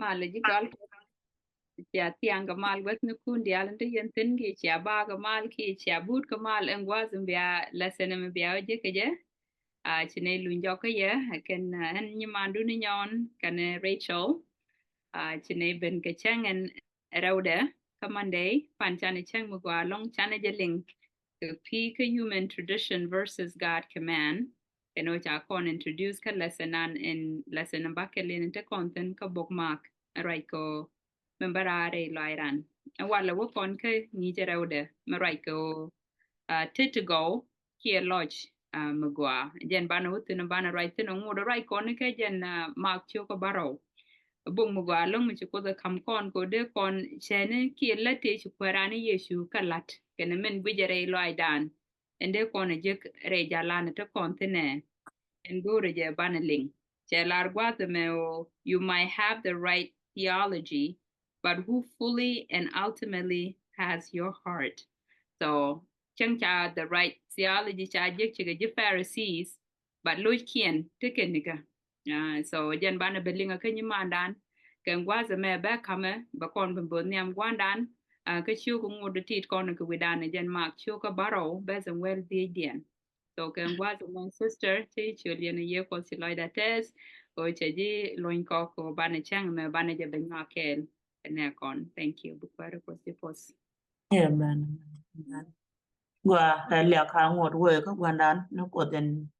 Mala ji gal ya tiang ga mal wet nu kun dia lan yen tin gi ya ba ga mal ki ya but ga mal en wazum bia lesson me bia je ke je a chine lun jo ke ye ken en ni mandu ni nyon kan Rachel a chine ben ke chang en raude kamande pan chane chang mu gwa long chane je ling the peak human tradition versus God command en o cha kon introduce ka lesson an in lesson ba ke lin te content ka bookmark right ko memberare loiran wala wo kon ke ni je raude ma right ko to go here lodge magwa jen bana wutin bana right no ngodo right kon ke jen mark chu ko baro bụng một quả lông mình chỉ có thể cầm con có đứa con xe này kia là thế chỉ qua ra này Yesu cả lát cái này mình bây giờ đây loại đàn and đứa con này chỉ rẻ giá lan nó con thế này and go rồi giờ ban linh chỉ là qua từ mà you might have the right theology but who fully and ultimately has your heart so chẳng cha the right theology cha chỉ cái Pharisees but lối kiên thế cái này cả so jan bana belinga kanyi mandan ken gwaza me ba kame ba kon ben bon nyam gwandan ka chiu ko ngodo tit kon ko widane jan mak chiu ka baro ba zan wel di dien so ken gwaza my sister ti chulian ye ko si loida tes o cheji loin ko bana chang me bana je ben makel ne kon thank you bu kwaro ko si pos Amen. Gua lia ka ngot we ka gwandan no ko den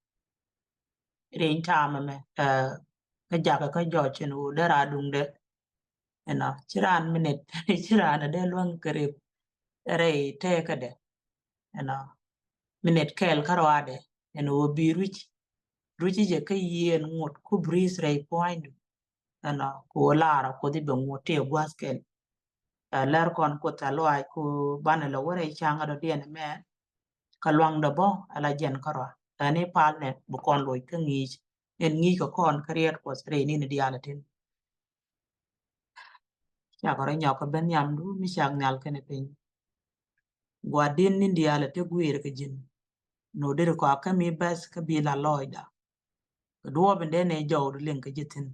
rin time me ka jaga ka jo chen u dara dung de chiran minute chiran de luang kerip re te ka de minute kel karwade u bi ruchi je ka yen ngot ku breeze re point ko lara ko di be ngote gwaskel ler kon ko talwa ko bana la wore changa do den me ka luang do bo ala jen karwa ani pal ne bu kon loy ka ngi en ngi ko kon karier ko sre ni ne dialatin ya ko nya ko ben yam du mi chang nal kene pin gwa din ni diala te guir ka jin no de ko ka mi bas ka bi la loida do ben de ne jawdu len ka jitin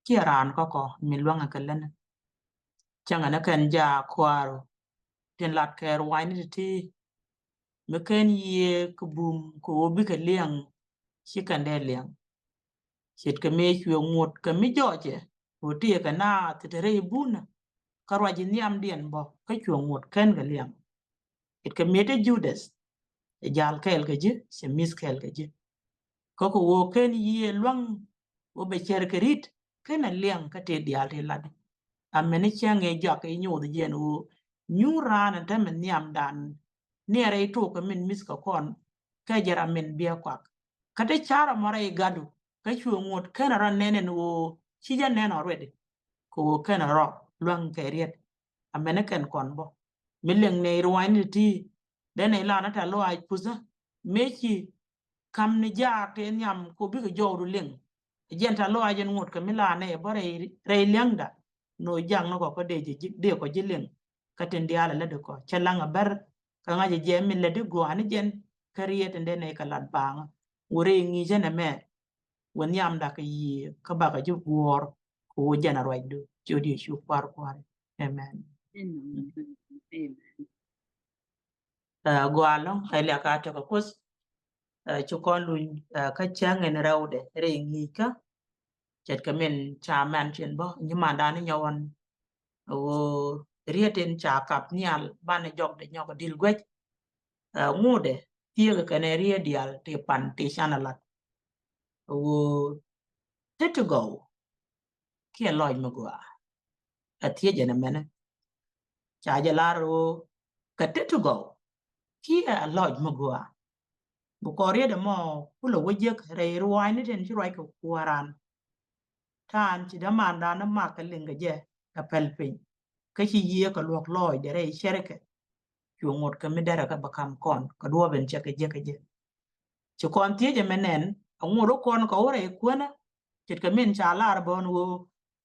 ki ran ko mi luang ka len changa na kan ja kwaro tin lat ker wani ti me ken ye ku bum ko bi ka liang shi kan de liang shit ka me chwe ngot ka mi joje o ti ka na te re buna karwa ji niam dien bo ka chwe ngot ken ga liang it ka me te judas e jal kel ga ji se mis kel ga ji ko wo ken ye luang o be cher kerit ken a liang ka te dial te lad amene change jo ka nyu de jen o nyu ran ta men niam dan ne re to ka min mis ka kon ka jara men bia kwak ka te chara mara gadu ka chwe ngot ken ran nenen o chi ja nen already ko ken ro luang ke riet amene ken kon bo mileng ne ruani ti de ne la na ta lo ai puza mechi kam ni ja te nyam ko bi ko joru leng jen ta lo ajen ngot ka mila ne bare re lengda no jang no ko de ko jileng ka ten diala le de ko chalanga ber ka ngaje je min le de go ani jen kariyet de ne ka lat bang wore ngi jene me won yam da ka yi ka ba ka ju wor ko jena roidu jodi shu kwar kwar amen gwalo hele ka to ko kus chukon lu ka chang en raude re ngi ka chet ka men cha man chen bo ni ma da ni nyawan o rieten cha kap nial ban jog de nyok dil gwet ngude tie ka ne rie dial te pan te chanalat o to go ki loy magwa atie jena mena cha ja laro ka to go ki loy magwa bu ko rie de mo kulo wajek re ruai ni ten chi roi ko kuaran tan ci da manda na maka linga je ka pelpin ka ci yiye ka lok loy de re shereke yu ngot ka mi dara ka bakam kon ka do ben che ka je ci kon tie je menen ngoro kon ka ore kuona ci ka min cha lar bon wo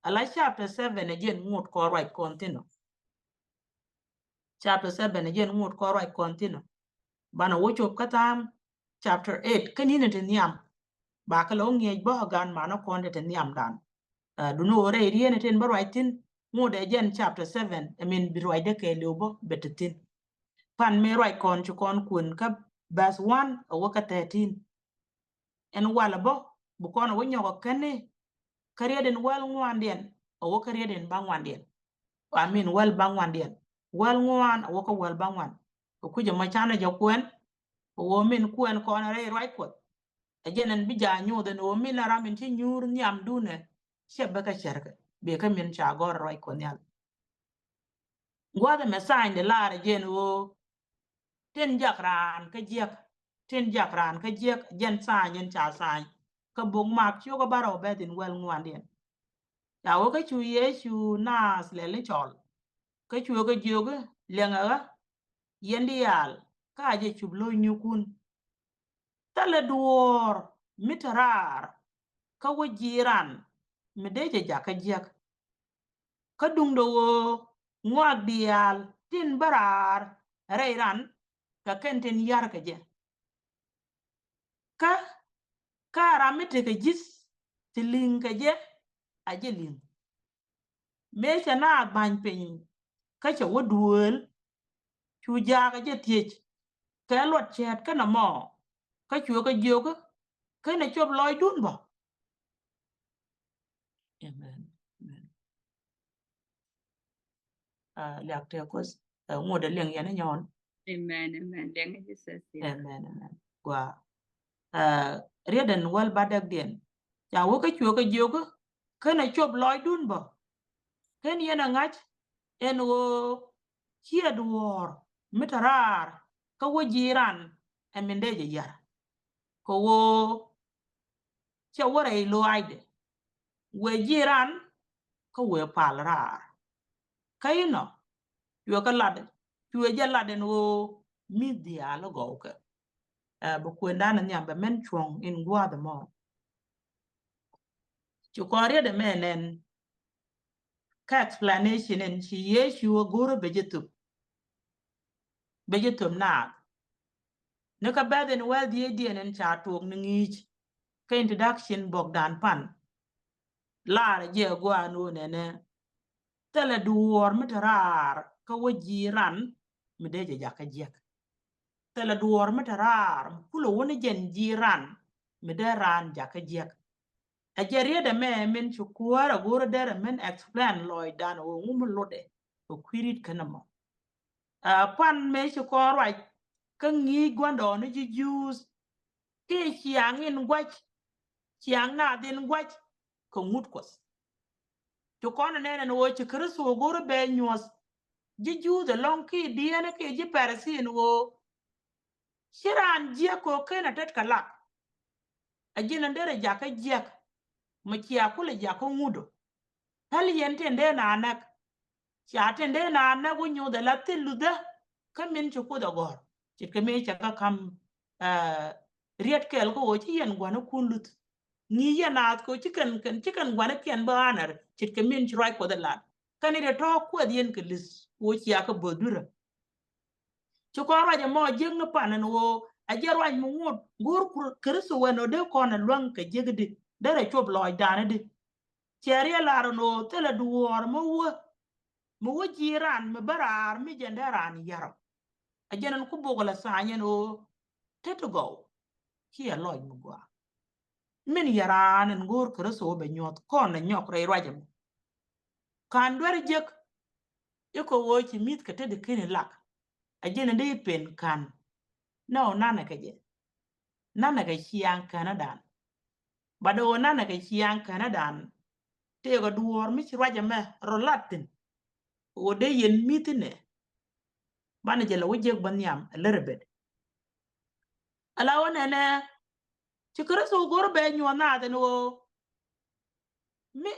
ala chapter 7 again ngot ko right continue chapter 7 again ngot ko right continue bana wo chop katam chapter 8 kanine te niam ba ka lo nge bo gan mana kon de te niam dan duno re riene ten barwaitin ngode jen chapter 7 I mean birwai de ke lobo betetin pan me roi kon chu kon kun ka verse 1 awaka 13 en wala bo bu kon wo nyogo kane kareden wal ngwandien awaka reden bangwandien I mean wal bangwandien wal ngwan awaka wal bangwan ku je ma chana jo kwen wo min kwen kon re roi ko ajenen bija nyude no min ramin ti nyur nyam dune shebe ka sherke be ka min cha gor roi ko nyal ngwada me sign de lare jen wo ten jakran ka jek ten jakran ka jek jen sa nyen cha sa ka bung mak chu ko baro be din wel ngwandien ya wo ka chu yesu nas le le chol ka chu ka joge lenga yendial ka je chu lo nyukun tale duor mitarar ka wo jiran medeje jaka jek ka dung do ngwag dial tin barar reiran ka kenten yar ka je ka ramete ka jis tiling ka je aje ling me chana ban pen ka cha wo duol chu ja ka je tiech ka lot chet ka na mo ka chu ka jogo ka na chop loy dun bo amen lạc theo có ngồi để liền yana nyon Amen. Amen. Dengan Jesus. amen qua rieden wal badak den ya wo ka chuo ka jogo kana chop loy dun bo ken yana ngach en wo chia duor mitarar ka wo jiran eminde je yar ko wo cha wore lo aide we jiran ka we palrar kayino yo ka lade chuo ja lade no media lo go ka bu kwenda na nyamba men chuong in gwa the mo chu kore de menen ka explanation en chi yesu goro bejetum na ne ka baden wel die en cha tok ngi ka introduction bogdan pan la je gwa no ne tele duor mitarar ka wajiran medeje jaka jek tele duor mitarar kulo woni jen jiran mederan jaka jek ajeria de me men chukwara goro dere men explain loy dan o ngumlode o kwirit kanamo pan me chukora ka ngi gwando ne jus ke chiang in gwach chiang na din gwach ko ngut kos chukona nene no chi kristo goro be nyos jiju the long ki diene ke ji persin wo shiran je ko kena tet kala ajina ndere jaka jek makia kule jako ngudo hali yente nde na anak chate nde na anak wo nyoda latte luda kamin chuko da gor chit kame chaka kam riet kel ko chi yen gwana kunlut ni yana ko chicken gwana ken banar chit kamin chrai ko da lat kanire to ko dien kelis wo chia ka bodura chukora ja mo jeng no panan wo ajerwa mu ngut gur kristo weno de ko na lwang ka jegdi dere chob loy dane de cheria laro no tele duor mo wo jiran me barar mi jenderan yaro ajenan ku bogola sanyen o teto go kia loy mu gwa min yaran ngur kristo be nyot kon na nyok re rajam kan dwar jek eko wo chi mit ka tede kene lak ajena de pen kan no nana kaje nana ka chiang Canada bado nana ka chiang Canada te go duor mi chiraja me rolatin o de yen mitine bana jela wujek banyam a little bit ala wona ne chikara so gor be nyona de no mi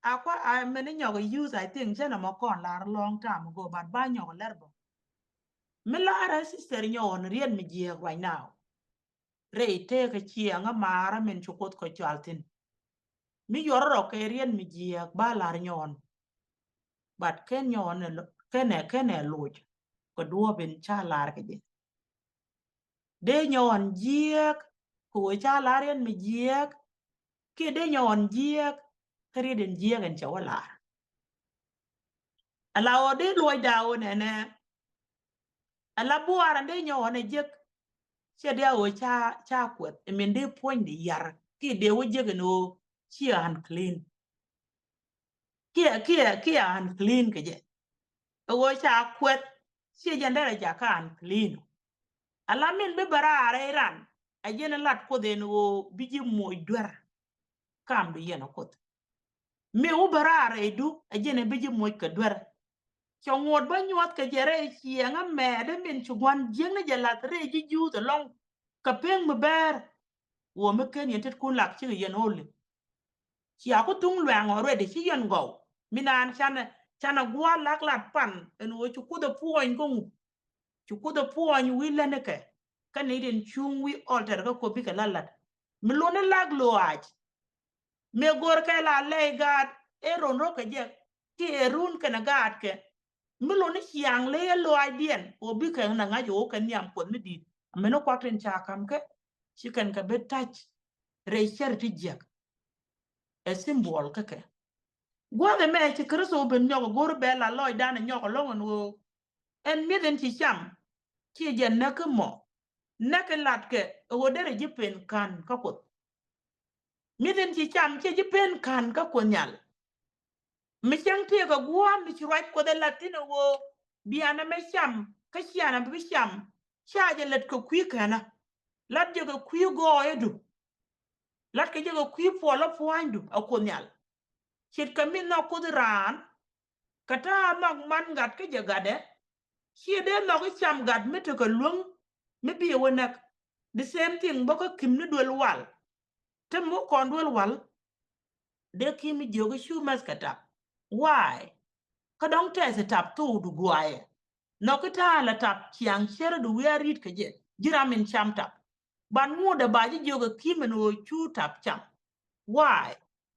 akwa I mene nyogo use I think jena mo kon la long time ago but ba nyogo lerbo mi la sister nyon rien mi je right now re te ka chianga mara men chukot ko chaltin mi yorro ke rien mi je ba la nyon but ken nyon kene loj ko duo ben cha lar ke de nyon jiek ko cha laren mi jiek ke de nyon jiek kari den jigen chawala ala ode loy dawo nene ala buara de nyo ne jek che dia o cha kwet min de point de yar ki de wo jegen o chi an clean ki an clean ke je o cha kwet chi jandara ja kan clean ala min be barare ran a jena lat ko den o biji moy dwar kam du yena kot me u barare du a jena biji moy ka dwar chongod ba nyot ka jere chienga mede min chugwan jeng jalat re ji ju to long ka peng mber wo me ken yetet kun lak chi yen ole chi aku tung lwang ore de chi yen go minan chana gwa lak lat pan en wo chu ku de puon gong chu ku de puon wi lene ke kan iden chung wi alter ka ko bi ka lalat mi lo ne lag lo aj me gor ka la le gad e ron ro ka je ki erun kana gad ke mi lo ne chiang le lo aj dien o bi ka na nga jo ka nyam ko mi di me no kwatren cha kam ke chi kan ka be touch re cher ti jek e symbol ka ke gwa de me chi kristo ben nyogo gor be la lo dan nyogo lo wo en mi den chi cham chi je na ke mo na ke lat ke o dere ji pen kan ka ko mi den chi cham chi ji pen kan ka ko nyal mi chang te ka gwa mi chi right ko de latino wo biana me cham ka chiana bi cham cha je let ko kwi kana lat je ko kwi go edu lat ke je ko kwi po lo po andu a ko nyal chit ka mi no ko ran kata nok man gat ke je gade chi de no ko cham gat mi to ko lung mi bi wonak the same thing boko kim ni dwel wal te mo kon dwel wal de kim jogo shu mas kata why ka dong te se tap tu du guaye no kita la tap chiang chere du we rit ke je jiramin cham tap ban mu da ba ji jogo kim no chu tap cham why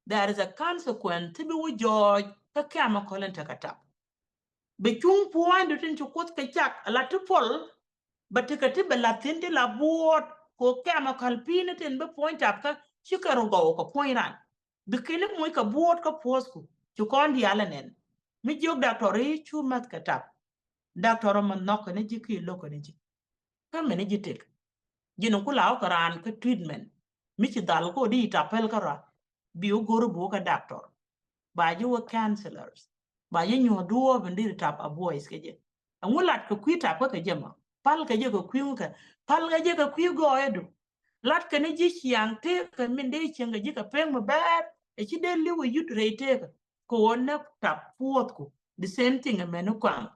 there is a consequence to be wo joy ka kama kolen ta kata be chung point du tin chu kot ka chak la tu pol batikati belatin ti la buot ko kama kalpine tin be point up ka chikaro go ko point ran bikini moy ka buot ka posku chu kon di ala nen mi jog doctori chu mat ka tap doctor man nok ne jiki loko ne ji ka mene jitek jino kula ko ran ka treatment mi ci dal ko di tapel ka ra bi o goro bo ka doctor ba ji wo counselors ba yi nyo duo bendir tap a boys ke je angulat ko kwita ko ka jema pal ka je ko kwiu ka pal ka je ko kwiu go edu lat ka ne ji chiang te ka min de chiang ji ka peng ma ber e chi de liwe yut reite ka ko na tap puot ko the same thing me no kwang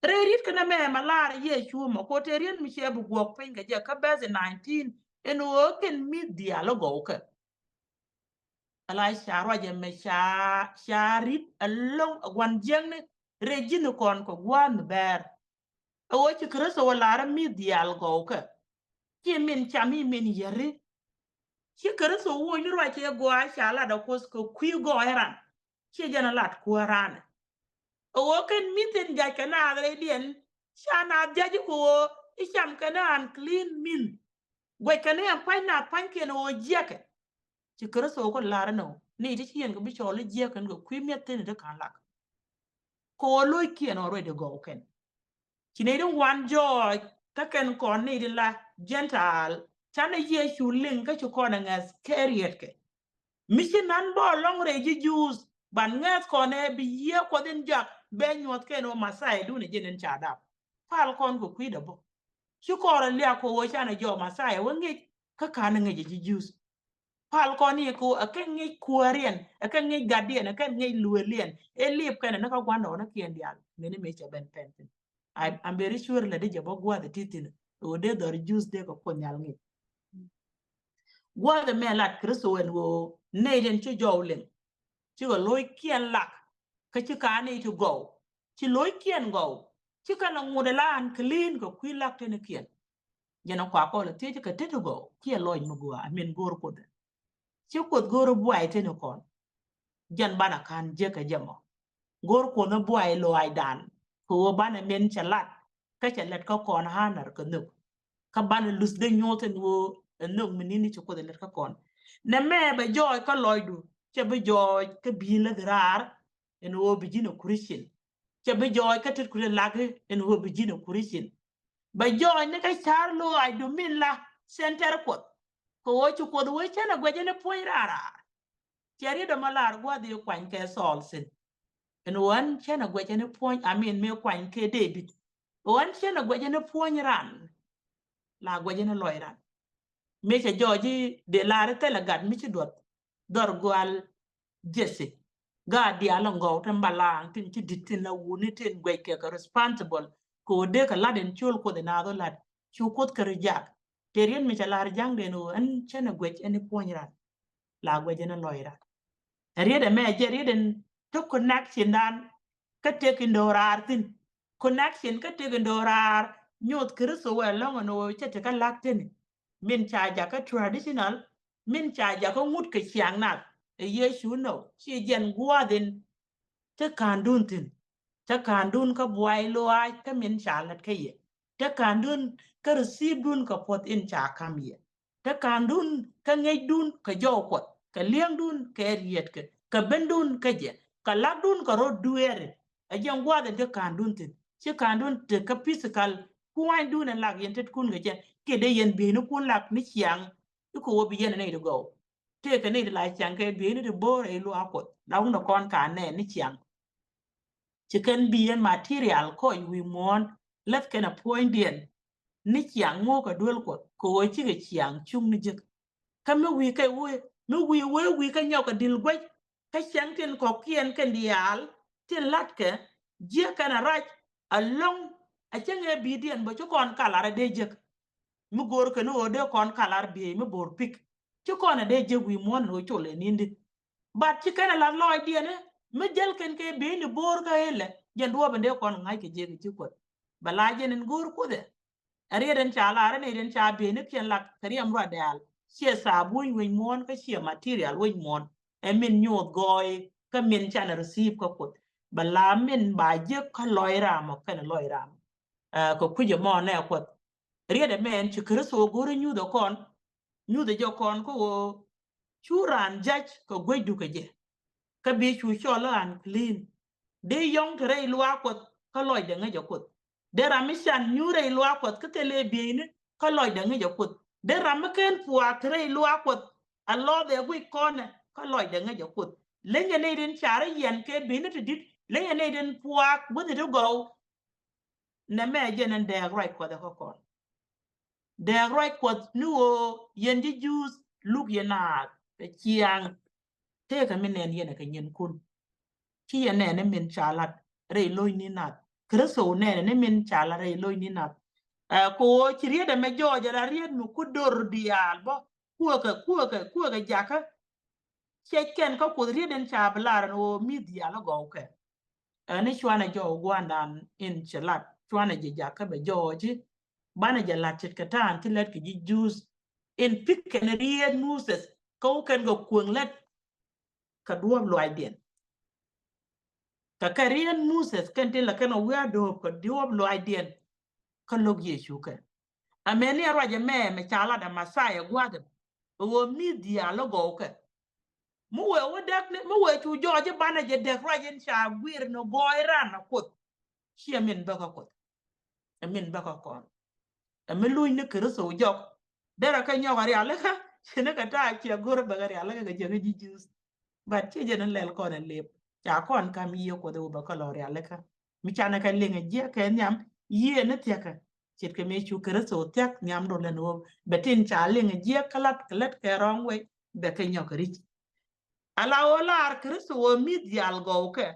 rerit ka na me malar ye chu mo ko terien mi che bu go pen ka je ka baz 19 en o ken mi dialogo ka ala sharo je me sharit along wan jeng ne regine kon ko gwan ber o ci kreso wala ra mi dial go ka ki min chami min yeri ci kreso wo ni ro ci go a shala da ko ko kwi go eran ci jana lat ko ran o ken miten ja kana re dien shana jaji ko isham kana an clean min gwe kana an pa na pan ke no jeke ci kreso ko lara no ni ti yen ko bi chole jeke ko kwi meten de kan lak ko lo kien already go ken Chinese one joy taken kon ni la gentle chana ye chu ling ka chu kon ngas carrier ke mission nan bo long re ji juice ban ngas kon e bi ye ko den jak be nyot ke no masai du ni jenen chada pal kon ko kwida bo chu ko ra lia ko wo chana jo masai wo ngi ka kan ngi ji juice pal kon ni ko aken ngi kuarien aken ngi gadien aken ngi luelien e lip kan na ka gwano na kien dial ngene me cha ben pen I'm very sure la de jabo gwa the titin o de dor juice de ko konyal ngi gwa de me lat kristo en wo ne den ci jowlen ci go loy kien lak ka ci ka ne to go ci loy kien go ci kana ngude lan clean ko kwi lak te ne kien jena kwa ko la te ka te to go ki loy mo gwa amen gor ko de ci ko gor buai te ne kon jan bana kan je ka jamo gor ko na buai loy dan ko bana men chalat ka chalat ko kon hanar ko nuk ka bana lus de nyoten wo nuk minini ci ko de let ka kon ne me ba joy ka loy du chabe joy ka bila grar en wo bijino Christian chabe joy ka tet kule lage en wo bijino Christian ba joy ne ka charlo ay do min la center pot ko wo chu ko wo chana gwajene poirara cheri do malar gwa de kwan ke sol sin en wan chana gwajene poin amin me kwan ke David wan chana gwajene poin ran la gwajene loiran me cha joji de lare tele gad mi chi dor gwal Jesse ga dia la ngo tan balang tin ti ditin la wuni tin gwe ke responsible ko de ka laden chul ko de na do lad chu ko ka rejak terien mi cha lar jang de no an chana gwe en poinran la gwe jena loira riede me je rieden to connection dan ka te kin dorar tin connection ka te kin dorar nyot kristo wa longo no cha te ka lakten min cha ja ka traditional min cha ja ko ngut ka chiang nat Yesu no chi jen gwa den te kandun tin te kandun ka buai lo ai ka min chalat ka ye te kandun ka receive dun ka pot in cha kam ye te kandun ka ngej dun ka jo pot ka liang dun ka riet ka bendun ka je ka ladun ka ro duere a jen gwa den te kandun tin chi kandun te ka physical kuai dun en lag yen te kun ga je ke de yen bi no kun lak ni chiang ko wo bi yen ne do go te ka ne la chiang ke bi ni de bore lo akot laung no kon ka ne ni chiang chicken bien material ko wi mon left kana point dien ni chiang mo ka dul ko chi ga chiang chung ni jik kam wi kai wi ka nyaw ka dil gwe ka chiang ten ko kien kan dial tin lat ke je kana raj along a chenge bi dien bo kon kala de jik mu gor ka no de kon kala bi mu bor pik chi kon de je wi mon no chole nindi bat chi kana la loy dien me jel ken ke be ni bor ka hele jen do bende kon ngai ke je ki ko bala jenen gor ko de ari den chala ara ne den cha be ni ken lak kariam ro dal sie sabu wi mon ka sie material wi mon e min nyot goy ka min chana receive ko bala min ba je ka loy ram ka loy ram ko kuje mo ne ko riede men ci kristo goro nyu do kon nyu de jo kon ko churan judge ko gwedu ke je ka bi chu chola an clean de yong tere lwa kot ka loy de nga jokut de ramishan nyure lwa kot ka tele biine ka loy de nga jokut de ramaken puwa tere lwa kot allo de gwi kone ka loy de nga jokut lenye ne den chare yen ke biine to dit lenye ne den puwa with it go na me jenen de right ko de ko kon de right ko nuo yendi juice look yena te chiang te ka minen yene ka nyen kun ki ya ne min chalat re loy ni nat kreso ne min chala re loy ni nat ko chiriye de me joja la ried mu ku dor dial bo ku ka jaka cheken ka ku ried den chablar no media la go ke ne chwana jo gwandan in chalat chwana je jaka be joji bana jala tit katan ti let ki juice in pick and ried muses ko ken go kuang let ka duom loy den ka karian Moses kente la kana wea do ko diop lo idea ka log Yesu ka ameni araje me chala da masaya gwada wo media lo go ka mu we wo dak ne mu we chu joje bana je dek rajen cha gwir no boyra na kot chi amen baka kot amen baka kon amen luy ne kristo jok dara ka nyawari ala ka chene ka ta chi gor bagari ala ka je ji jus ba chi je nan lel kon lep cha kon kam yiyo ko do ba kalori ala ka mi chana ka linga je ka nyam yie ne tiaka chit ke me chu kristo tek nyam do le no betin cha linga je kalat ke rong we be ka nyokari ala ola ar kristo wo mit yal go ke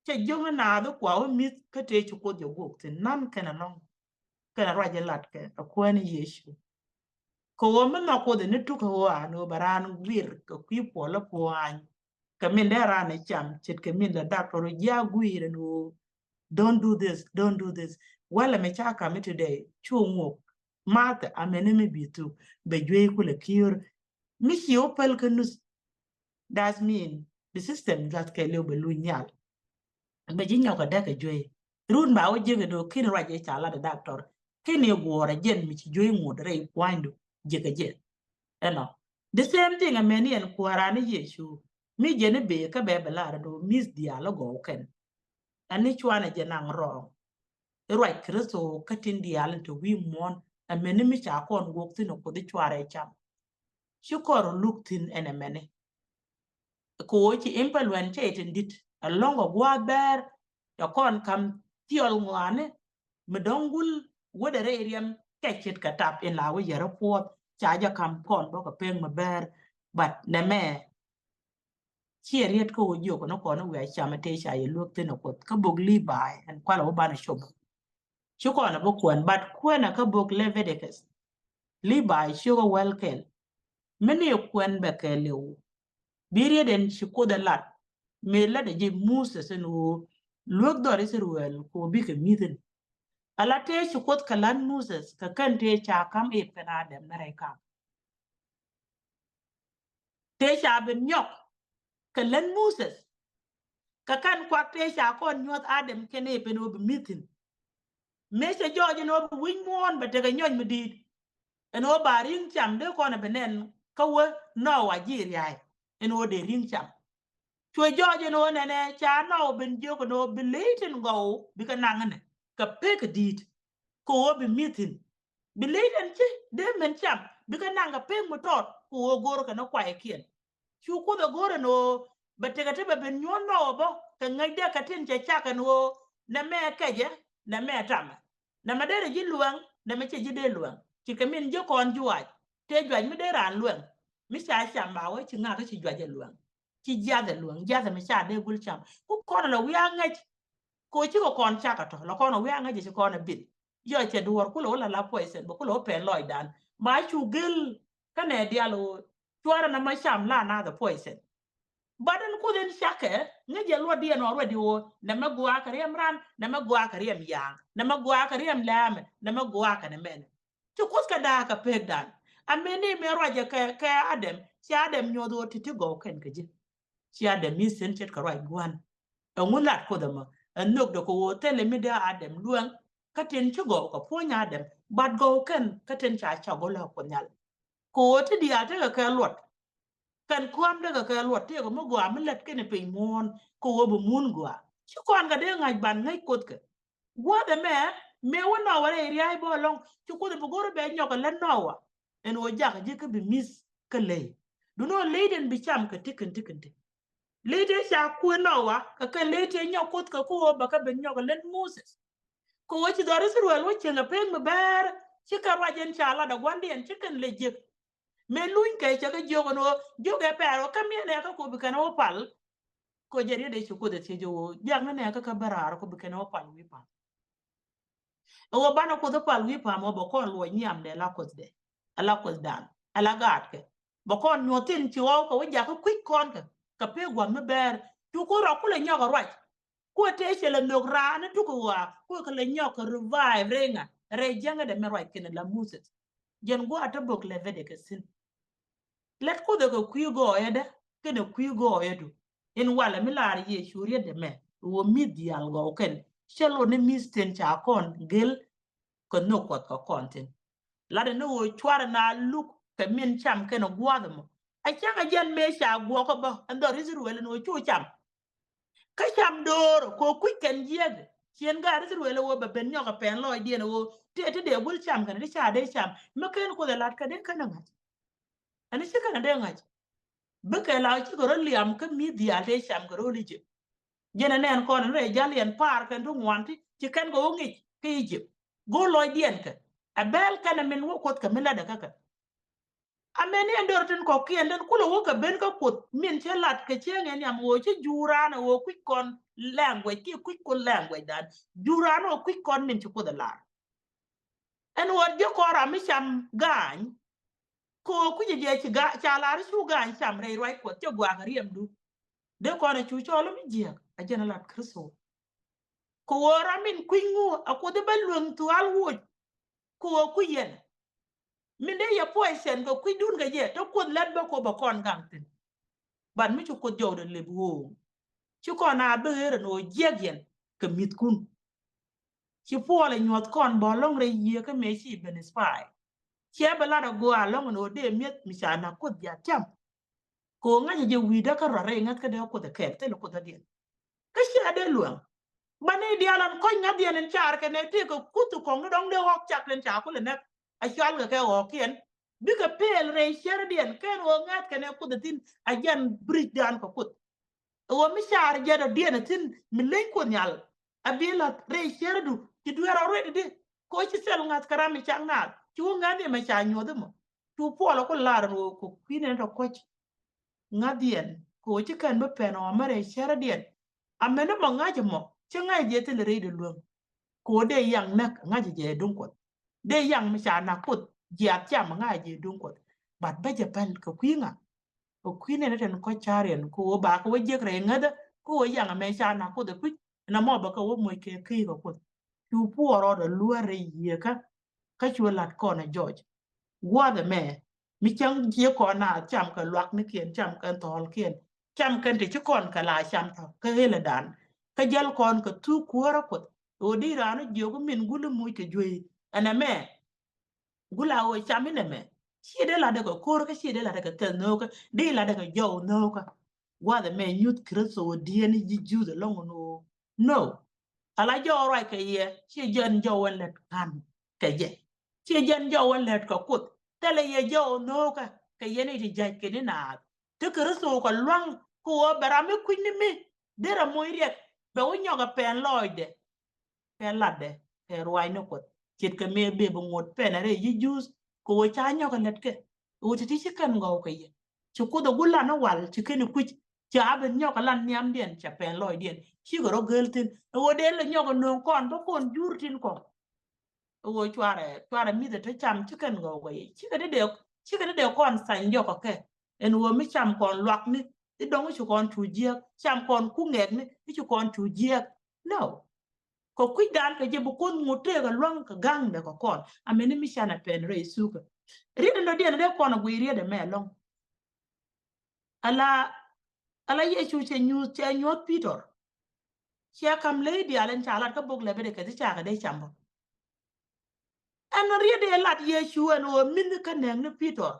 che jonga na do kwa o mit ka te chu ko jo go tin nan kana long kana raje lat ke akwani Yesu ko wo me no ko de ne tu ko ano baran wir ko ki po la po an ka min da rane cham chit ke min da doctor ya guire no don't do this wala me cha ka me today chu ngo mata amene me bitu be jwe ku le kiyor mi hi opel kenus that mean the system that ke le be lu nyal be jinyo ka da ka jwe run ba o jege do kin raje cha la da doctor kin ye gore jen mi chi jwe ngudre kwandu jege je eno the same thing ameni en kwarani Yesu mi jene be ka be bela do mis dialogo ken ani chwana jenang wrong right kristo katin dial to we mon amene mi cha kon wok tin ko di chware cham shukor luktin ene mene ko ci impelwen che dit alongo gwa ber to kon kam tiol ngwane medongul wodere eriam kechit katap in lawo yero pot chaja kam kon bo ka peng maber but neme chieriet ko yo ko no kono we chama te cha ye luktin ko ka bogli bai en kwala obana shob shukona bo kwen but kwena ka bog levedekes li bai shugo welkel many kwen bekelew biri den shiko de lat me la de je musa sen wo lok dore ser wel ko bi ke miten ala te shiko kalan musa ka kan te cha kam e pena dem na reka te cha ben nyok kalan musa ka kan kwa te cha kon nyot adem kene peno bi mitin me se joje no win mon be te ga nyon medid eno ba ring cham de ko na benen ka wo no wa jiri ai eno de ring cham chwe joje no nene cha no ben jogo no belitin go bika nangane ka pek dit ko bi mitin belitin chi de men cham bika nanga pek motot ko goro kana kwa ekien chu ko de goro no batega te ben nyon no bo ka ngade ka tin cha cha kan wo na me keje na me tama na madere ji luang na me che ji de luang chi kamin jo kon juaj te juaj me de ran luang mi cha chamba we chi nga ka chi juaj luang chi jada luang jada me cha de gul cham ku kon la wi anga ko chi ko kon cha ka to la kon wi anga ji ko na bil yo che duor ku lo la poison bo ku lo pen loy dan ma chu gil ka ne dialo tuara na ma cham la na the poison badan ko den shake ne je lo di no already o na ma gwa kariyam ran na ma gwa kariyam yang na ma gwa kariyam lam na ma gwa ka ne men chu kus ka da ka pek dan ameni me roje ka adem si adem nyodo titi go ken ke ji si adem mi sen chet ka roi gwan ngulat ko dama nok do ko tele mi da adem luang ka ten chu go ko po nya adem bad go ken ka ten cha cha go la ko nyal ko ti dia te ka lot kan kwam daga ka luat te ko mo gwa mi let kene pe mon ko wo bu mun gwa ci kon ga de ngaj ban ngay kot ke gwa de me wona wala ri ay bo long ci ko de bu goro be ñoko len nowa en wo jax je ke bi mis ke lay du no leyden bi cham ka tikin tikin leyde sha ku nowa ka leyte ñokot ka ko ba ka ben ñoko len moses ko wo ci do resul wo ci nga pe me ber ci ka wajen cha la da gwandi en ci ken le je me luñ kay ca ga jogo no joge pero kamye ne ka ko bikana opal ko jeri de ci ko de ci jowo jang ne ka barar ko bikana opal wi pa o bana ko do pal wi pa mo bo kon lo nyam de la ko de ala ko dan ala gat ke bo kon nyotin ci wo ko ja ko kwik kon ka pe gwa me ber tu ko ro ko le nyoga raj ko te ci le no ra ne tu ko wa ko ko le nyoga revive renga re janga de me raj ken la muset jen go atabok le vede ke sin let ko de ko kuigo ede kene kuigo edu in wala milar ye shurie de me wo midial go ken chelo ne misten cha kon gel ko no ko konten la de no chwara na luk ke min cham ken gwadamo a changa jen me cha gwo ko ba ando rizru wele no chu cham ka cham doro ko kuiken yede chien ga rizru wele wo ba ben nyoga pen lo die no te de bul cham kan de cha de cham me ken ko de lat ka de kan ngat ani chika na de ngat beke la ci ko liam ke mi dia de cham ko lije jena nen kon re jalien par kan du wanti ci kan go ngi ke yije go loy dien ka abel kan men wo kot ka mela da kaka ameni endorten ko kienden kulo wo ka ben ka kot min che lat ke chengen yam wo ci jurana wo kwik kon language ki kwik kon language dan jurana wo kwik kon min ci ko da lar en wo je ko ra mi cham gañ ko kuje je ci ga cha lar su gañ cham re roi ko ci gwa ga riem du de ko na chu cholo mi je a jena lat kristo ko wora min kwingu akode balweng tu alwo ko ku yen min de ya poison ko kuidun ga je to ko lat ba ko ba kon gantin ban mi chu ko jowde le bu chu ko na beere no jegen ke mit kun chi pole nyot kon bo long re ye ke me chi benispai che bala da go along no de met mi cha na ko ya cham ko nga je wida ka rare ngat ka de ko de ker te ko da dien ka sha de luang bani dialan ko nga dien en char ke ne te ko kutu ko ngdong de hok chak len cha ko le ne a chal ga ke ho kien bi ka pel re sher dien ken wo ngat ke ne ko de tin a jan bridge dan ko kut wo mi char je do dien tin mi len ko nyal abila re sher du ti duera re de ko ci sel ngat karami chang na chu ngani ma cha nyodo mo tu po lo ko lar ro ko kine to ko ngadien ko ci kan be peno mare sher dien amene mo ngaje mo ci ngai je te le re de luong ko de yang nak ngaje je dun ko de yang mi cha na put jiap cha ma ngaje dun ko bat be je pen ko kwinga ko kwine ne ten ko charien ko ba ko je kre ngada ko yang me cha na ko de ku na mo ba ko mo ke ki ko tu puoro de luare ye ka chulat ko na George wa de me mi chang ye ko na cham ka lwak ni kien cham kan tol kien cham kan te kon ka la cham to ka hele dan ka jal kon ka tu kuora ko o di rano jogo min gulu mu te jwe ana me gula o cham ne me chi de la de ko kor ka chi de la de ka tel no ka de la de ka jo no ka wa de me nyut kreso di ni ji ju de long no ala jo right ke ye chi jen jo wen let kan ke je chi jen jo wen let ko kut tele ye jo no ka ye ni jaj ke ni na te kreso ko lwang ko barame kwini mi dera moiriet be wonyo ga pen loide ke ladde ke rwai no ko chit ke me be bo ngot pen are yi jus ko cha nyo ka let ke o ti ti kan go ke ye chu ko do gulla no wal ti ke ni kuch cha ben nyo ka lan nyam dien cha pen loy dien chi go ro geltin o de le nyo ko no kon bo kon jurtin ko o chware mi de te cham chi kan go ko ye chi ke de kon san jo ko ke en wo mi cham kon lwak ni ti dong chu kon tu je cham kon ku ngek ni ti chu kon tu je no ko kuidan ka je bu kon ngote ga lwang ka gang de ko kon ameni mi shana pen re suka ri no dien de kon gwi ri de me long ala ye chu che nyu Peter che kam le di alen chalat ka bog le be de ka ti cha ga de chambo an ri de lat ye chu an o min ka neng ni Peter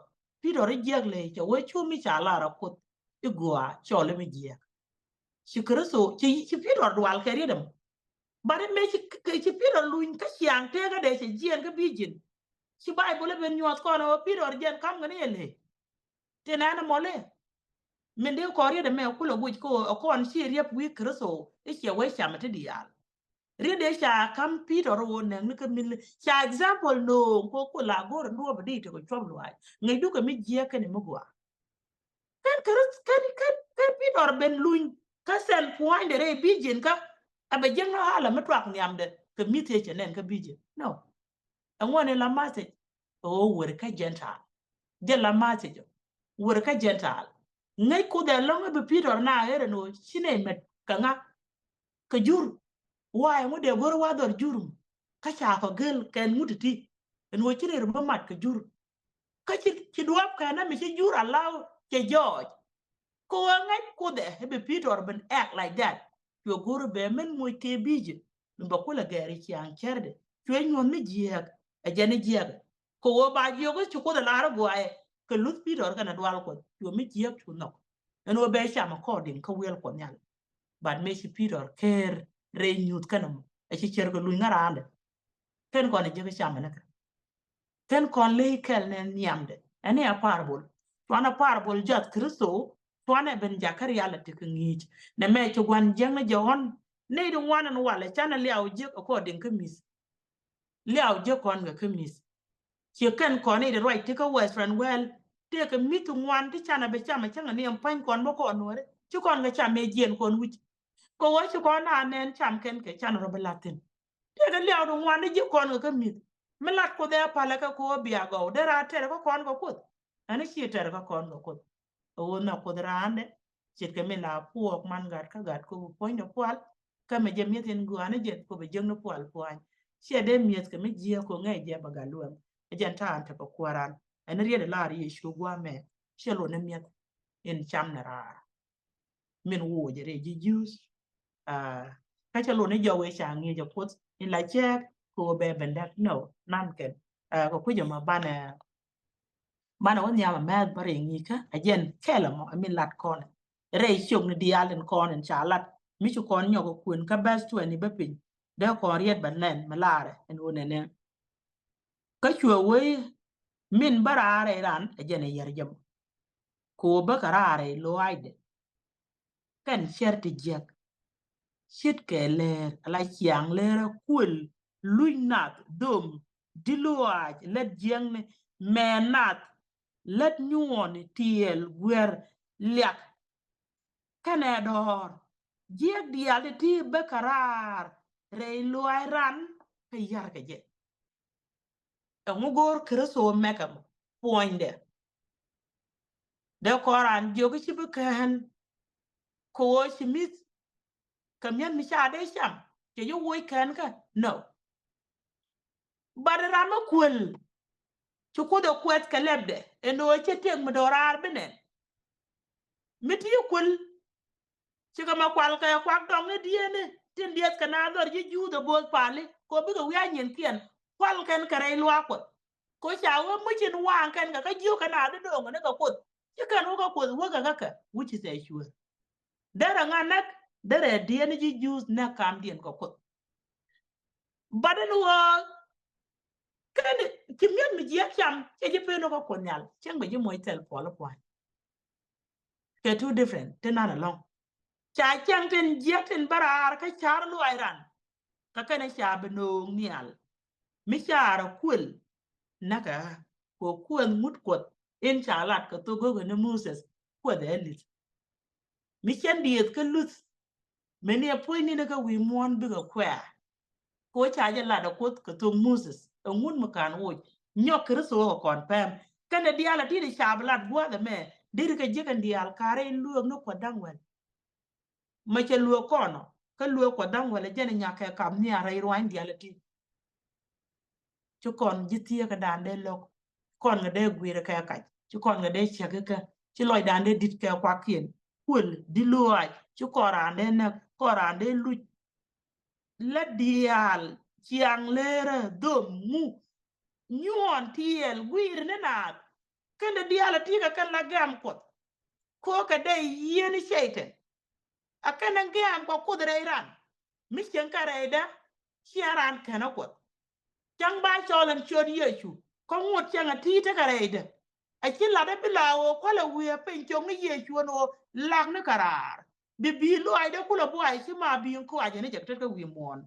je le che we chu mi chala ra ko igwa chole mi je chi kreso chi Peter dwal ka ri dem bare me ci piro luñ ka xiang te ga de ci jien ga bijin ci bible ben nyot ko no piro jen kam ga ne le te na na mole men de ko ri de me ku lo bu ko ko on ci riep wi kreso e ci we cham te dial ri de cha kam piro ro ne ne ka min cha example no ko la gor ndo ba di to ko chom lo ai ngai du ka mi je ka ne mo gwa kan piro ben luñ ka sen point de re bijin ka abe jeng no hala metwak niam de ke mite chenen ka bije no angone la message o wor ka gentle de la message wor ka gentle ngai ku de long be Peter na ere no chine met kanga ka jur waye mu de gor wa dor jurum ka cha ko gel ken mutiti en wo chire ru mat ka jur ka ci duap ka na mi ci jur Allah ke George ko ngai ku de be Peter ben act like that yo goro be men moy te bije mba kula gari ci an kerde to nyon ni jiak a jani jiak ko wo ba jiyo ko ci ko da lara go ay ke lut Peter kana dwal ko yo mi jiak tu no en wo be chama ko din ko wel ko nyal bad me ci Peter ker re nyut kana mo a ci cer ko lu ngara ande ken ko ne je chama na ken kon le kel ne nyamde ene a parbol wana parbol jat Kristo tuane ben jakar yalla te ngij ne me ci gwan jeng joon ne du wana no wala chana liaw je ko den kemis liaw je kon ga kemis ci ken kon ne right te ko western well te ke mitu wan ti chana be chama changa ne pan kon bo ko nore ci kon ga chama jien kon wich ko wo ci kon na nen cham ken ke chana ro belatin te ke liaw du wan je kon ga kemis melat ko de pala ka ko biya go de ra te ko kon ko kut ani ci te ko kon ko kut o na ko drande chit ke me la puok man gat ka gat ko point no kwal ka me je mieten go ane jet ko be jeng no kwal kwan che de miet ke me je ko ngai je ba galuam e jan ta ante ko kwaran ene rie de la ri shu gwa me che lo ne miet en cham na ra min wo je re ji jus ka che lo ne jo we cha ngi je pot in la che ko be bendak no nan ken ko ku je ma mana won yama med bare ngika ajen kela mo amin lat kon re chung ni dialen kon en chalat mi chu kon nyogo kun ka bas tu ni bepin de kon riet banen malare en wonene ka chwe we min barare ran ajen yer jam ko bakarare lo aide kan sherti jek shit ke ler ala chiang ler kul luinat dum diluaj let jeng ne menat let nyuon tiel gwer liak kane dor jek dial ti bekarar rei luai ran ke yar ke je ngugor kreso mekam poinde de koran jogi chibukan ko chimit kamyan mi cha de cham ke yo woi kan ka no badara ma kul chuko do kwet kalebde eno cheteng mdorar benen miti kul chika ma kwal ka kwak dong ne diene tin diet kana dor ji ju do bol pale ko bi ga wiya nyen kien kwal ken kare lwa ko ko chawo muchin wan kan ga ju kana do dong ne ka kut chika no ka kut wo ga ka which is a sure dara nganak dara diene ji ju na kam dien ko kut baden wo kan kimyen mi je cham che je pe no ko konyal chen be je moy tel polo kwa ke two different tenana long cha chang ten jetin barar ka char lu airan ka kana cha beno nial mi chara kul naka ko kun mut kot in chalat ka to go ne Moses ko de elit mi chen diet ka lut meni a poini na ka wi mon bi ka kwa ko cha ja la da kot ka to Moses ngun makan wo nyok reso kon pem kana diala ti de chablat bo da me dir ka je kan dial kare lu no ko dangwel ma che luo kono ka luo ko dang wala jene nyaka kam ni ara irwan dialati chu kon jitie ka dande lok kon ga de gwire ka ka chu kon ga de chege ka chu loy dande dit ka kwa kien kul di luai chu korande na korande lu la dial chiang lere dom mu nyon tiel gwire ne na kende dialati ka kan la gam ko ka de yeni sheite akana gam ko kudre iran mission kareda chiaran kana ko chang ba cholan chod yechu ko ngot changa tite kareda a chila de bilawo ko la wiya pen chong yechu no lag ne karar bi lo ai de kula bo ai ma bi ko aje ne jek ka wi mon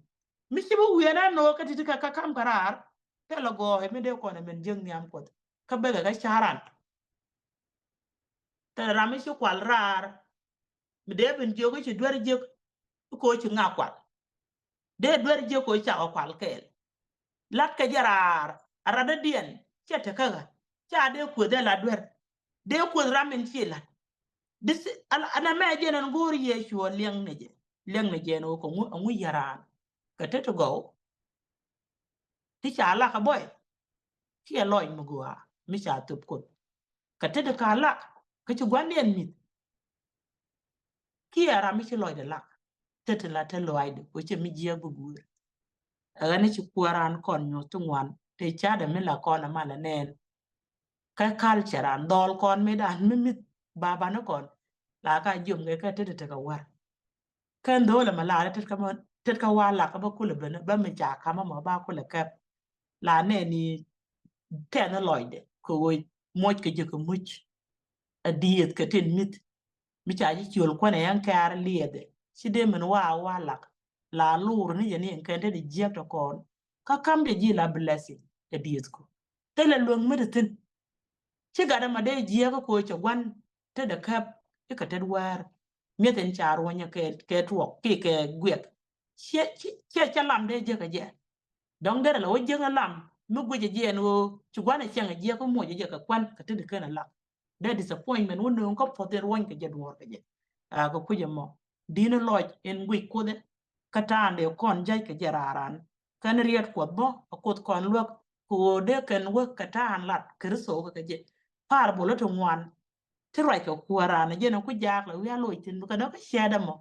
mi ci bu wiya na no ka tite ka kam karar te la go he me de ko ne men jeng nyam ko ka be ga charan te rami ci kwal rar mi de ben jogo ci dwar jek ko ci ngakwal de dwar je ko cha kwal kel lat ka jarar arada dien chete kaga cha de ko de la dwar de ko ramen chila dis ana me je nan gor ye chuo leng ne je no ko ngu yaran ka teto go ti cha la ka boy ti loy mugwa mi cha tup ko ka teto ka la ka chu gwanen mit ki ara mi chi loy de la teto la te loy de ko che mi je bugur agane ci kuaran kon nyo tungwan te chada me la kon ma la nen ka culture an dol kon me dan mi baba no kon la ka jum ge ka te ka war kan do la mala te ka wa la ka ba kula bana ba me ja ka ma ba kula ka la ne ni te na loide ko wo moj ke je ko much a diet ka tin mit mi cha ji chul ko ne yan kar liede ci de men wa la la lur ni yani en kende de jekto kon ka kambe ji la blessing de dietko te le luong medetin ci gada ma de jeko ko cho gwan te de kap e ka te war mieten char wonya ke tuok ki ke gwet che lam de je ka je dong de la wo je lam mu gwe je no ci gwan e chen je ko mo je ka kwan ka te de kana la de disappointment wono ko poter won ke je dwor ke je a ko kuje mo dino loj en gwe ko de katande kon jay ke jararan kan riet ko bo ko kon lok ko de ken wo katan lat kerso ka je par bolo to ngwan ti rai ko kuarana je no ku jak la wi alo tin ka do ka sheda mo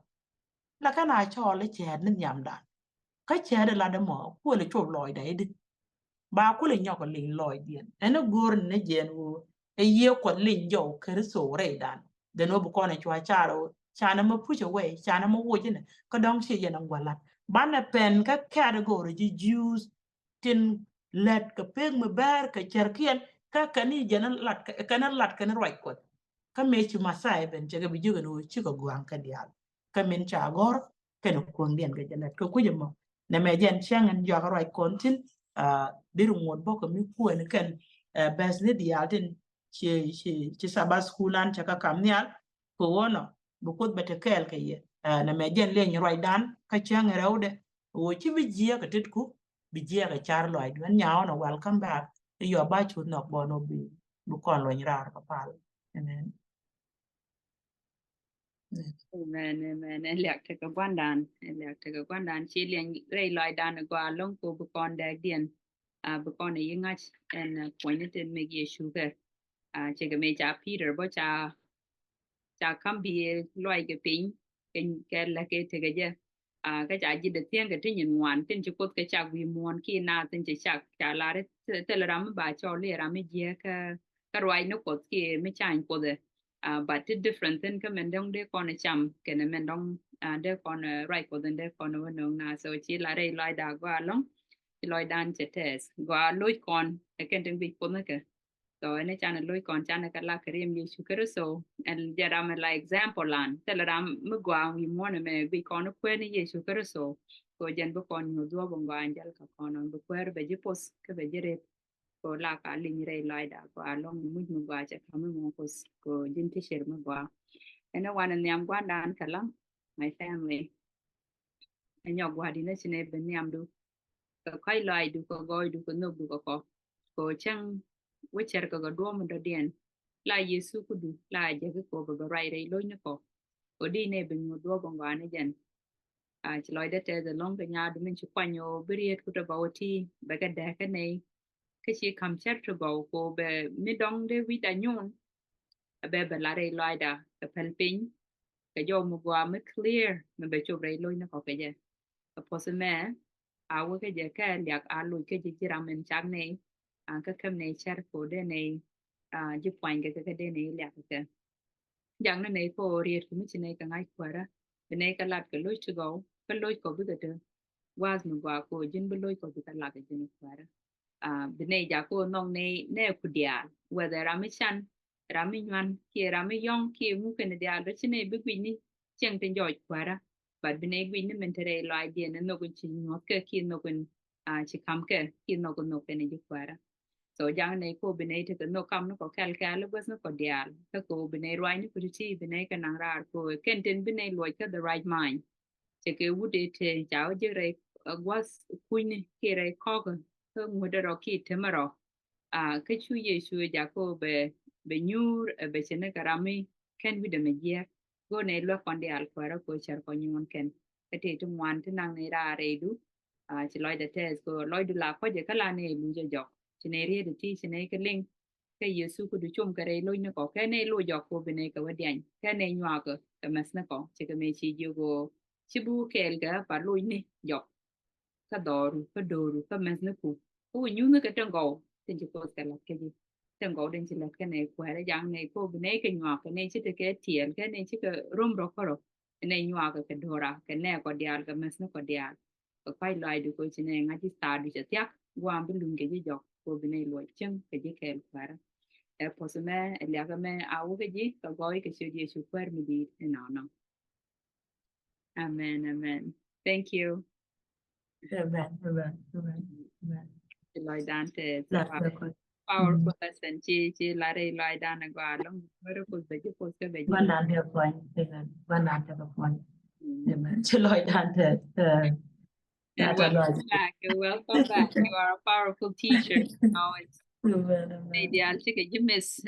la kana cho le ched nin yam da ka ched la de mo ko le cho loy da idi ba ko le nyoko ling loy dien eno gor ne jen wo a year quite lin yo so re dan the no bu kona chwa charo chana ma push away chana ma wo jine ka dong chi yana wala bana pen ka category ji juice tin let ka peg me bar ka cherkien ka kani jana lat kana right ko ka me chi masai ben che ga bi jugo no chi ko gwang ka dial ka men cha gor ken ko ngien ga jana ko ku jamo na me jen changan jo ga right kontin diru ngon boko mi ku en ken bes ne dial tin ci saba skulan ca ka kam nial ko wono bu kut bete kel ke ye na me jen le ni roi dan ka chang rewde wo ci bi jia ka tit ku bi jia ka char loi dan nyaaw na welcome back yo ba chu no bono bi bu kon lo nyar ka pal amen Amen, amen. Elak te ka gwandan, elak te ka gwandan. Chi liang rei loi dan gwa long ko bu kon dag dien. Bu kon e yingach en pointed in me ye sugar. Che ka me cha Peter bo cha kam bi loi ke pin. Ke la ke te ka je. Cái cha ji de tien ka tin yin wan tin chu kot ka cha wi mon ki na tin cha la re te la ram ba cho le ram je ka roi no kot ki me cha ko de. But the different thing cái mình đông để con chăm cái này mình đông để con right của để con nó nông na so chỉ là đây loài đã qua lắm chỉ loài đàn chết test qua lối con cái tiếng việt của nó cái so anh chàng lối con chàng cái là cái riêng như sugar so and giờ làm là example lan thế là làm mới qua vì muốn mà vì con nó quên như sugar so có dân bố con nhiều đua bằng qua anh cái con nó bố quên bây giờ post cái bây giờ ko la ka lin re lai da ko along mu mu ba cha ka mu ko jin ti sher mu ba ena wana nyam gwa dan kala my family enyo gwa di na chine ben nyam du ko kai lai du ko goy du ko no du ko chang we cher ko do mu do den la yesu ku du la je ko ba rai re lo ne ko di ne ben mu do bon wa ne jen ci loy de te the long be nya du min ci kwanyo biriet ku to ba woti ba ga da ka ne cái chị cầm chết rồi bảo cô bé mi đông để vi ta nhon bé bé lại đây lại đã cái phần pin cái dòng một quả mới clear mình bé chụp đây lôi nó có cái gì cái post mẹ áo cái gì cái liạc áo lôi cái gì chỉ làm mình chắc này cái cam này chết cô đây này giúp quanh cái đây này liạc cái dạng này cô riết cũng chỉ này cái ngay qua đó bên này cái lát cái lôi có biết được was mình qua cô chính bên lôi có biết lát cái gì qua đó bine ja ko nong ne kudia whether ramichan raminywan ki ramiyong ki mu ken dia do chine bi gwini cheng ten joj kwara but bine gwini mentere lo idea no gun chi no ke ki no gun chi kam ke ki no gun no ken ji kwara so jang ne ko bine te no kam no ko kal bas no ko dia ka ko bine roi ni ku chi bine ka nang ra ko ken ten bine lo ka the right mind che ke wude te jao je re was kuin ki re ko ko ngode ro ki temaro cái chú Giêsu ja ko be nyur be chene karami ken wi de meje go ne lo kon de al kwara ko char ko nyon ken te tu wan te nang ne ra re du chi loy de tes ko loy du la ko je kala ne lu je jo chene ri de ti chene ke ling cái Giêsu ko du chum kare lo ne ko ke ne lo jo ko be ne ka wadian ke ne nywa ko ke mas na ko che ke me chi jo go chi bu kel ga pa lo ne jo ka doru ka mas na ku ko nyu ne ke tang go tin chỉ có cái là cái gì chẳng có đến chỉ là cái này qua đấy dạng này cô bên này cái nhỏ cái này chỉ cái tiền cái này chỉ cái rum rồi rồi cái này nhỏ cái đồ ra cái này có dial cái mas nó có dial cái phải loại được cái này ngay chỉ start được chắc qua bên lưng cái gì dọc cô bên này loại chân cái gì cái qua đó e posso me le aga me au cái gì cái gói cái sự gì super mi đi no amen amen thank you amen lời đàn thế powerful lesson chi la re lai dan gwa long mero ko be ji ko se be ji one and a point one and a point amen to Lord and and welcome back welcome back you are a powerful teacher now it's maybe I'll take a you miss